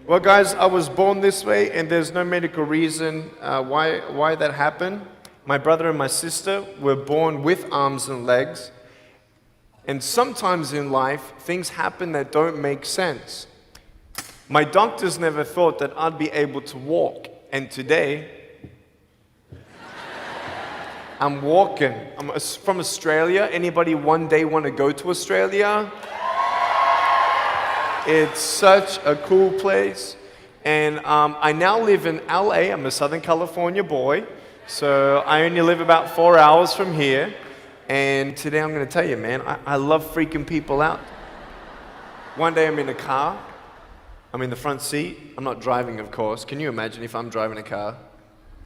Well, guys, I was born this way, and there's no medical reason why that happened. My brother and my sister were born with arms and legs, and sometimes in life, things happen that don't make sense. My doctors never thought that I'd be able to walk, and today, I'm walking. I'm from Australia. Anybody one day want to go to Australia? It's such a cool place. And I now live in LA. I'm a Southern California boy. So I only live about 4 hours from here. And today I'm going to tell you, man, I love freaking people out. One day I'm in a car. I'm in the front seat. I'm not driving, of course. Can you imagine if I'm driving a car?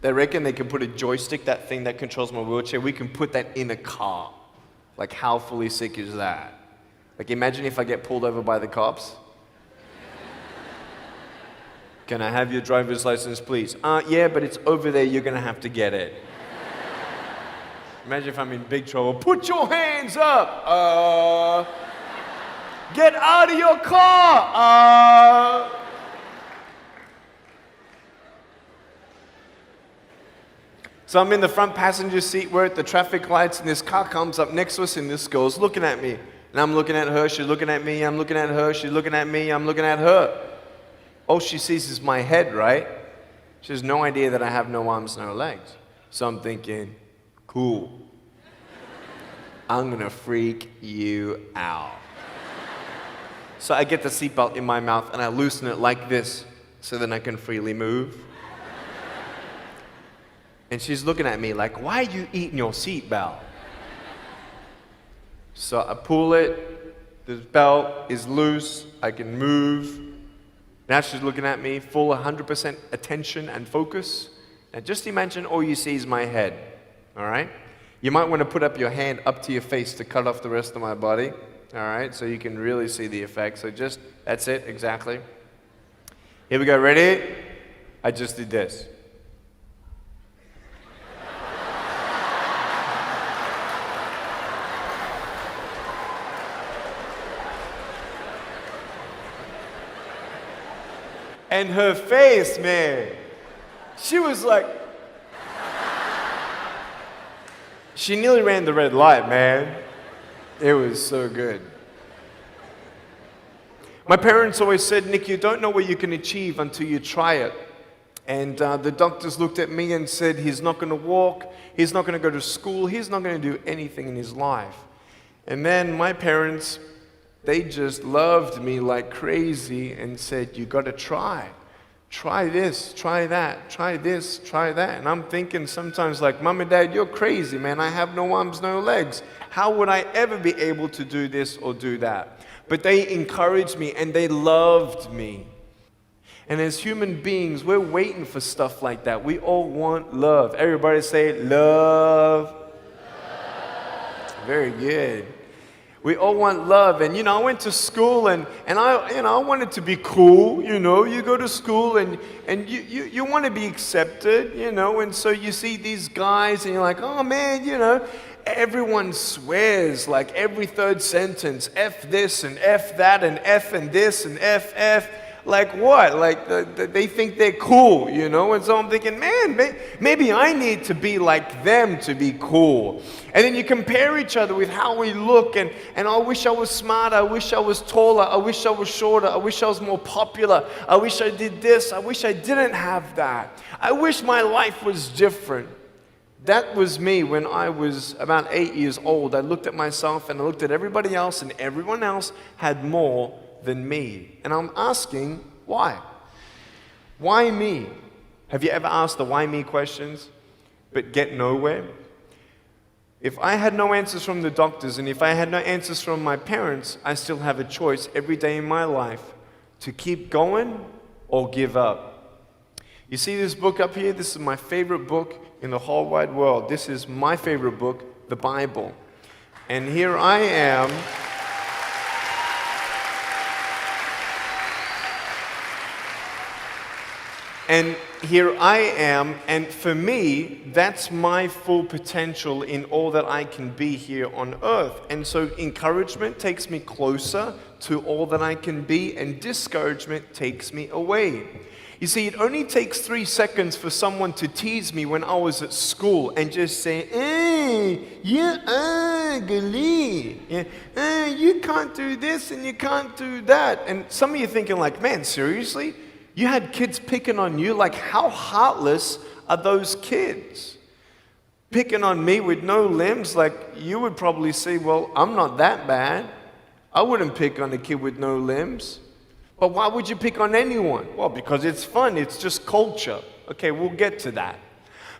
They reckon they can put a joystick, that thing that controls my wheelchair, we can put that in a car. Like, how fully sick is that? Like, imagine if I get pulled over by the cops. Can I have your driver's license, please? Yeah, but it's over there. You're going to have to get it. Imagine if I'm in big trouble. Put your hands up. Get out of your car. So I'm in the front passenger seat. We're at the traffic lights, and this car comes up next to us, and this girl's looking at me. And I'm looking at her. She's looking at me. I'm looking at her. She's looking at me. I'm looking at her. All she sees is my head, right? She has no idea that I have no arms, no legs. So I'm thinking, cool. I'm gonna freak you out. So I get the seatbelt in my mouth and I loosen it like this so then I can freely move. And she's looking at me like, why are you eating your seatbelt? So I pull it, the belt is loose, I can move. Now she's looking at me, full 100% attention and focus. Now just imagine all you see is my head, all right? You might want to put up your hand up to your face to cut off the rest of my body, all right? So you can really see the effect. So just, that's it, exactly. Here we go, ready? I just did this. And her face, man, she was like, she nearly ran the red light, man. It was so good. My parents always said, Nick, you don't know what you can achieve until you try it. And the doctors looked at me and said, he's not going to walk, he's not going to go to school, he's not going to do anything in his life. And then my parents, they just loved me like crazy and said, you got to try. Try this, try that, try this, try that. And I'm thinking sometimes like, Mom and Dad, you're crazy, man. I have no arms, no legs. How would I ever be able to do this or do that? But they encouraged me and they loved me. And as human beings, we're waiting for stuff like that. We all want love. Everybody say, love. Very good. We all want love. And, I went to school and I wanted to be cool, You go to school and you want to be accepted, And so you see these guys and you're like, oh, man, everyone swears like every third sentence, F this and F that and F and this and F. Like what? Like they think they're cool, And so I'm thinking, man, maybe I need to be like them to be cool. And then you compare each other with how we look, and I wish I was smarter, I wish I was taller, I wish I was shorter, I wish I was more popular, I wish I did this, I wish I didn't have that. I wish my life was different. That was me when I was about 8 years old. I looked at myself and I looked at everybody else, and everyone else had more than me. And I'm asking, why? Why me? Have you ever asked the why me questions, but get nowhere? If I had no answers from the doctors, and if I had no answers from my parents, I still have a choice every day in my life to keep going or give up. You see this book up here? This is my favorite book in the whole wide world. This is my favorite book, the Bible. And here I am. And here I am, and for me, that's my full potential in all that I can be here on earth. And so encouragement takes me closer to all that I can be, and discouragement takes me away. You see, it only takes 3 seconds for someone to tease me when I was at school and just say, you're ugly. You can't do this and you can't do that. And some of you thinking like, man, seriously? You had kids picking on you? Like, how heartless are those kids? Picking on me with no limbs, like, you would probably say, well, I'm not that bad. I wouldn't pick on a kid with no limbs. But why would you pick on anyone? Well, because it's fun. It's just culture. Okay, we'll get to that.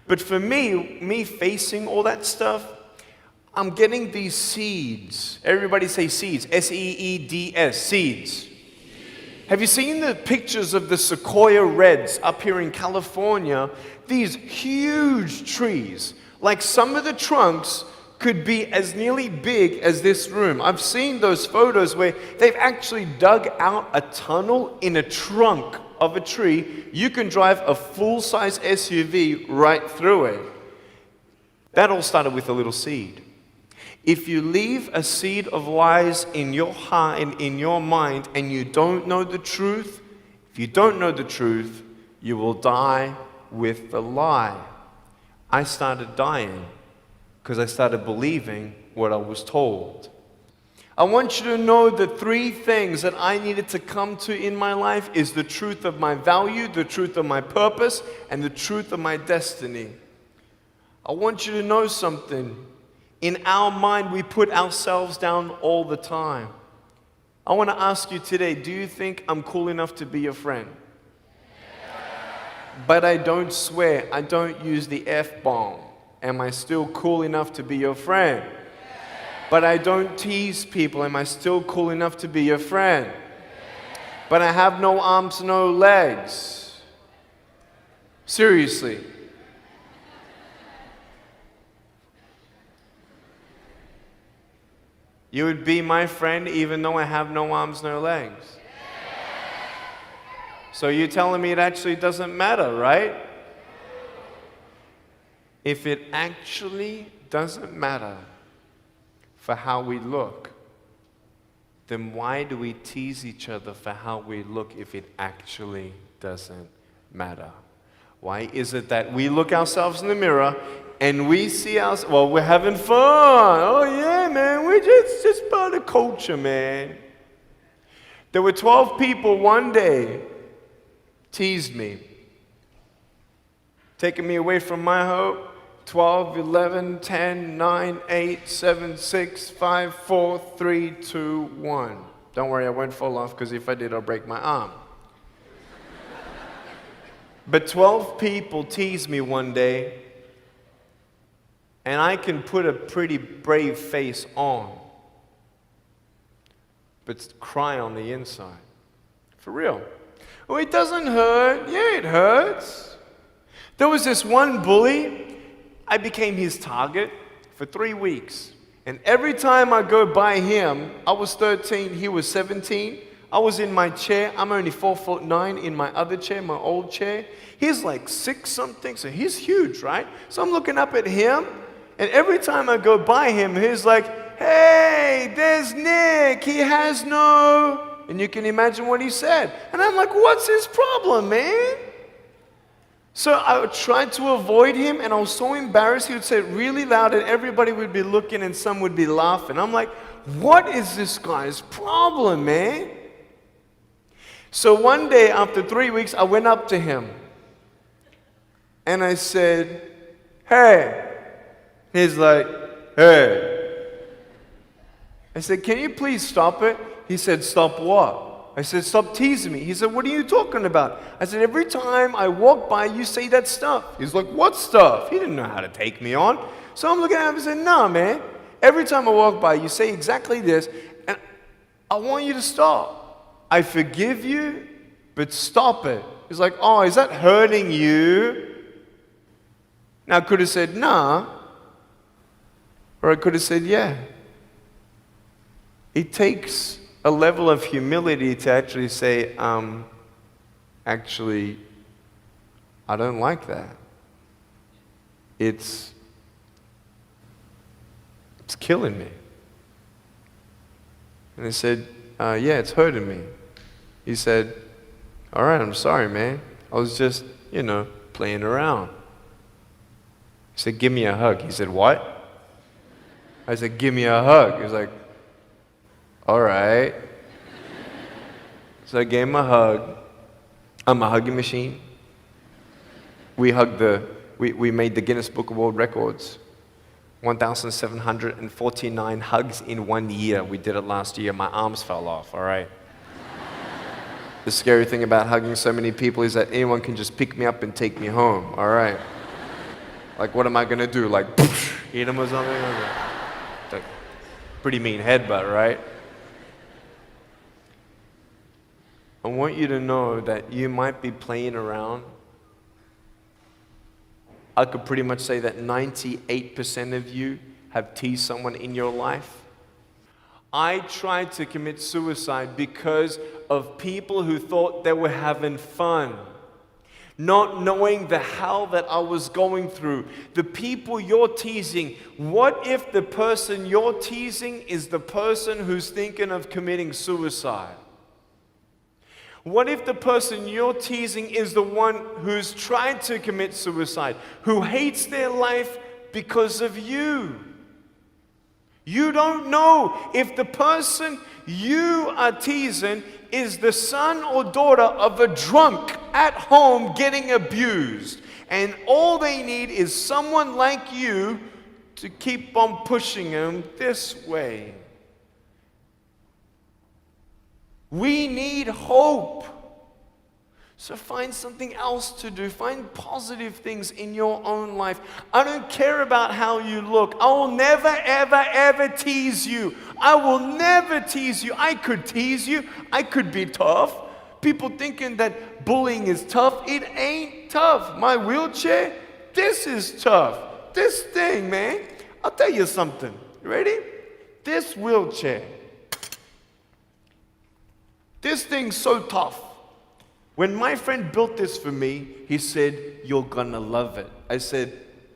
But for me facing all that stuff, I'm getting these seeds. Everybody say seeds. S-E-E-D-S, seeds. Have you seen the pictures of the sequoia reds up here in California? These huge trees. Like some of the trunks could be as nearly big as this room. I've seen those photos where they've actually dug out a tunnel in a trunk of a tree. You can drive a full-size SUV right through it. That all started with a little seed. If you leave a seed of lies in your heart and in your mind and you don't know the truth, if you don't know the truth, you will die with the lie. I started dying because I started believing what I was told. I want you to know the 3 things that I needed to come to in my life is the truth of my value, the truth of my purpose, and the truth of my destiny. I want you to know something. In our mind, we put ourselves down all the time. I want to ask you today, do you think I'm cool enough to be your friend? But I don't swear, I don't use the F-bomb. Am I still cool enough to be your friend? But I don't tease people. Am I still cool enough to be your friend? But I have no arms, no legs. Seriously. You would be my friend even though I have no arms, no legs. So you're telling me it actually doesn't matter, right? If it actually doesn't matter for how we look, then why do we tease each other for how we look if it actually doesn't matter? Why is it that we look ourselves in the mirror and we see us, well, we're having fun. Oh yeah, man, we're just part of culture, man. There were 12 people one day teased me, taking me away from my hope. 12, 11, 10, 9, 8, 7, 6, 5, 4, 3, 2, 1. Don't worry, I won't fall off because if I did, I'll break my arm. But 12 people teased me one day, and I can put a pretty brave face on, but cry on the inside. For real. Oh, it doesn't hurt. Yeah, it hurts. There was this one bully. I became his target for 3 weeks. And every time I go by him, I was 13, he was 17. I was in my chair. I'm only 4'9" in my other chair, my old chair. He's like 6 something, so he's huge, right? So I'm looking up at him, and every time I go by him, he's like, hey, there's Nick. He has no... And you can imagine what he said. And I'm like, what's his problem, man? So I tried to avoid him, and I was so embarrassed. He would say it really loud, and everybody would be looking, and some would be laughing. I'm like, what is this guy's problem, man? So one day, after 3 weeks, I went up to him, and I said, hey. He's like, hey. I said, can you please stop it? He said, stop what? I said, stop teasing me. He said, what are you talking about? I said, every time I walk by, you say that stuff. He's like, what stuff? He didn't know how to take me on. So I'm looking at him and said, no, man. Every time I walk by, you say exactly this, and I want you to stop. I forgive you, but stop it. He's like, oh, is that hurting you? Now, I could have said, nah. Or I could have said, yeah. It takes a level of humility to actually say, actually, I don't like that. It's killing me. And I said, yeah, it's hurting me. He said, all right, I'm sorry, man. I was just, playing around. He said, give me a hug. He said, what? I said, give me a hug. He was like, all right. So I gave him a hug. I'm a hugging machine. We made the Guinness Book of World Records. 1,749 hugs in 1 year. We did it last year. My arms fell off, all right? The scary thing about hugging so many people is that anyone can just pick me up and take me home, all right? Like, what am I gonna do? Like, hit him or something? Like, pretty mean headbutt, right? I want you to know that you might be playing around. I could pretty much say that 98% of you have teased someone in your life. I tried to commit suicide because of people who thought they were having fun, not knowing the hell that I was going through. The people you're teasing, what if the person you're teasing is the person who's thinking of committing suicide? What if the person you're teasing is the one who's tried to commit suicide, who hates their life because of you? You don't know if the person you are teasing is the son or daughter of a drunk at home getting abused. And all they need is someone like you to keep on pushing them this way. We need hope. So find something else to do. Find positive things in your own life. I don't care about how you look. I will never, ever, ever tease you. I will never tease you. I could tease you. I could be tough. People thinking that bullying is tough. It ain't tough. My wheelchair, this is tough. This thing, man. I'll tell you something. You ready? This wheelchair. This thing's so tough. When my friend built this for me, he said, you're gonna love it. I said,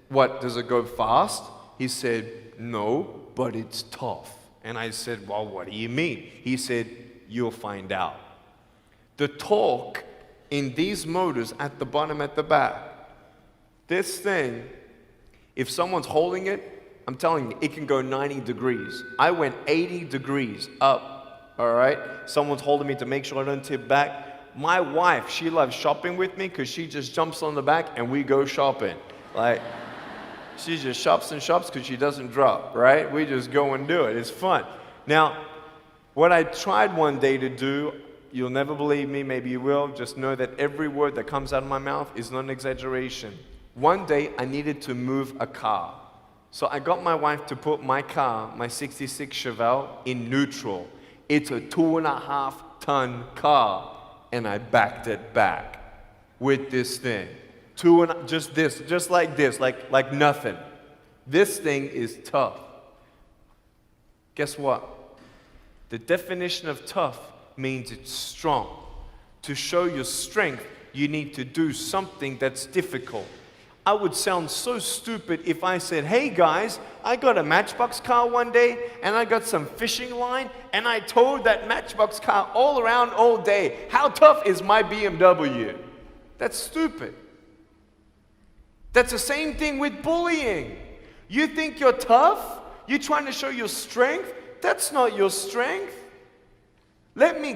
what, does it go fast? He said, no, but it's tough. And I said, well, what do you mean? He said, you'll find out. The torque in these motors at the bottom, at the back, this thing, if someone's holding it, I'm telling you, it can go 90 degrees. I went 80 degrees up. All right? Someone's holding me to make sure I don't tip back. My wife, she loves shopping with me because she just jumps on the back and we go shopping. Like, she just shops and shops because she doesn't drop, right? We just go and do it. It's fun. Now, what I tried one day to do, you'll never believe me, maybe you will, just know that every word that comes out of my mouth is not an exaggeration. One day, I needed to move a car. So I got my wife to put my car, my 66 Chevelle, in neutral. It's a 2.5-ton car, and I backed it back with this thing. Just like this, like nothing. This thing is tough. Guess what? The definition of tough means it's strong. To show your strength, you need to do something that's difficult. I would sound so stupid if I said, hey guys, I got a Matchbox car one day and I got some fishing line and I towed that Matchbox car all around all day. How tough is my BMW? That's stupid. That's the same thing with bullying. You think you're tough? You're trying to show your strength? That's not your strength. Let me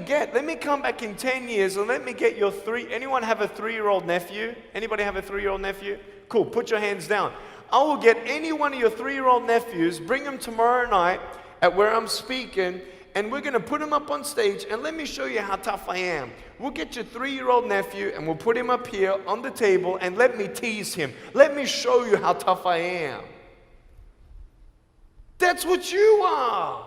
come back in 10 years and let me get your anyone have a 3-year-old nephew? Anybody have a 3-year-old nephew? Cool, put your hands down. I will get any one of your 3-year-old nephews, bring them tomorrow night at where I'm speaking, and we're going to put him up on stage, and let me show you how tough I am. We'll get your 3-year-old nephew, and we'll put him up here on the table, and let me tease him. Let me show you how tough I am. That's what you are.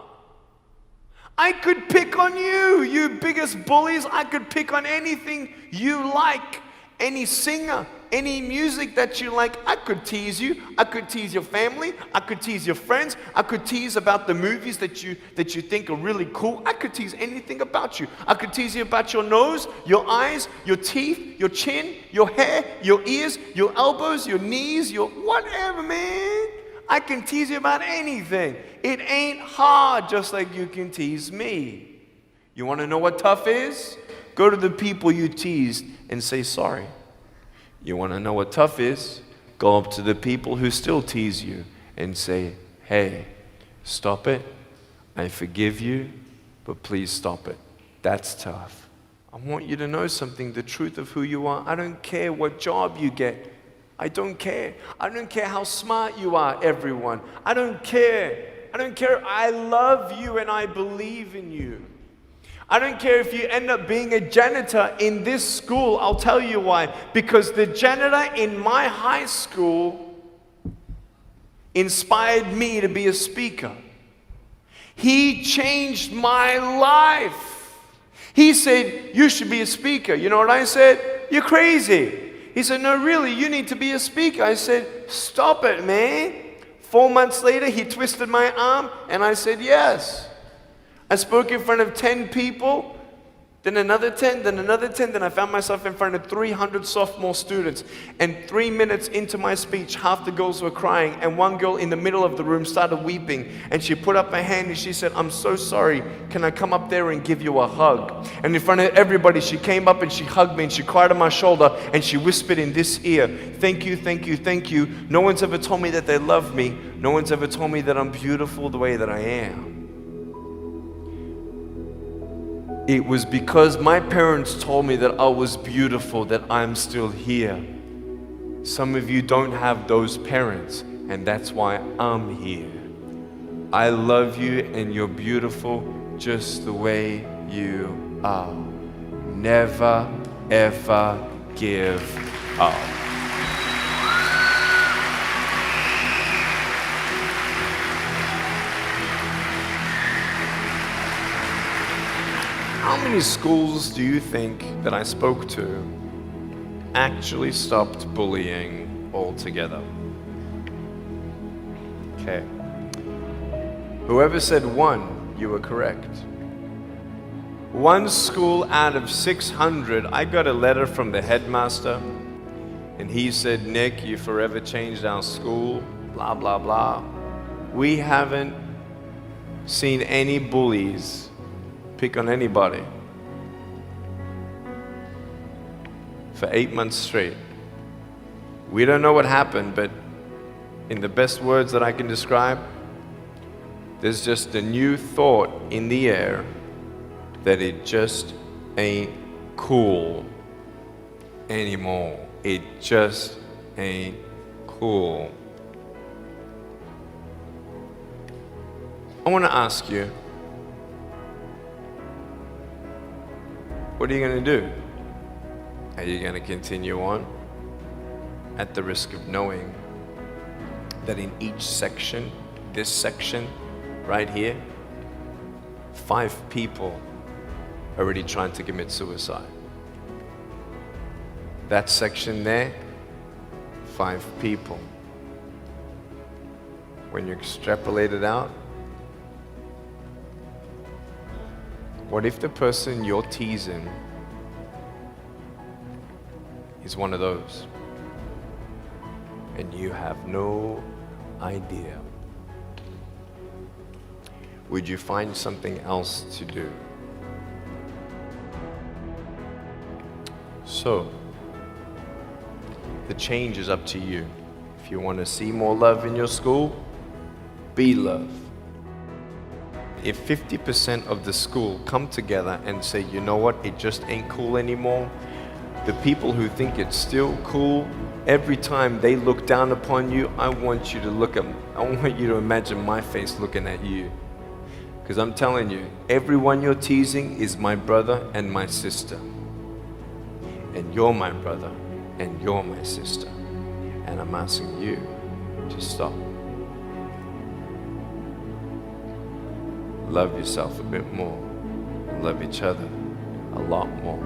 I could pick on you, you biggest bullies. I could pick on anything you like. Any singer, Any music that you like, I could tease you. I could tease your family. I could tease your friends. I could tease about the movies that you think are really cool. I could tease anything about you. I could tease you about your nose, your eyes, your teeth, your chin, your hair, your ears, your elbows, your knees, your whatever, man. I can tease you about anything. It ain't hard, just like you can tease me. You want to know what tough is? Go to the people you teased and say sorry. You want to know what tough is? Go up to the people who still tease you and say, hey, stop it. I forgive you, but please stop it. That's tough. I want you to know something, the truth of who you are. I don't care what job you get. I don't care. I don't care how smart you are, everyone. I don't care. I don't care. I love you and I believe in you. I don't care if you end up being a janitor in this school. I'll tell you why. Because the janitor in my high school inspired me to be a speaker. He changed my life. He said, you should be a speaker. You know what I said? You're crazy. He said, no, really, you need to be a speaker. I said, stop it, man. 4 months later, he twisted my arm, and I said, yes. I spoke in front of 10 people, then another 10, then another 10, then I found myself in front of 300 sophomore students. And 3 minutes into my speech, half the girls were crying, and one girl in the middle of the room started weeping, and she put up her hand and she said, I'm so sorry, can I come up there and give you a hug? And in front of everybody, she came up and she hugged me and she cried on my shoulder and she whispered in this ear, thank you, thank you, thank you. No one's ever told me that they love me. No one's ever told me that I'm beautiful the way that I am. It was because my parents told me that I was beautiful that I'm still here. Some of you don't have those parents, and that's why I'm here. I love you, and you're beautiful just the way you are. Never, ever give up. How many schools do you think that I spoke to actually stopped bullying altogether? Okay. Whoever said one, you were correct. One school out of 600, I got a letter from the headmaster, and he said, Nick, you forever changed our school, blah, blah, blah. We haven't seen any bullies pick on anybody for 8 months straight. We don't know what happened, but in the best words that I can describe, there's just a new thought in the air that it just ain't cool anymore. It just ain't cool. I want to ask you, what are you going to do? Are you going to continue on at the risk of knowing that in each section, this section right here, 5 people already trying to commit suicide? That section there, 5 people. When you extrapolate it out, what if the person you're teasing is one of those, and you have no idea? Would you find something else to do? So, the change is up to you. If you want to see more love in your school, be love. If 50% of the school come together and say, you know what, it just ain't cool anymore, the people who think it's still cool, every time they look down upon you, I want you to imagine my face looking at you. Because I'm telling you, everyone you're teasing is my brother and my sister. And you're my brother and you're my sister. And I'm asking you to stop. Love yourself a bit more. Love each other a lot more.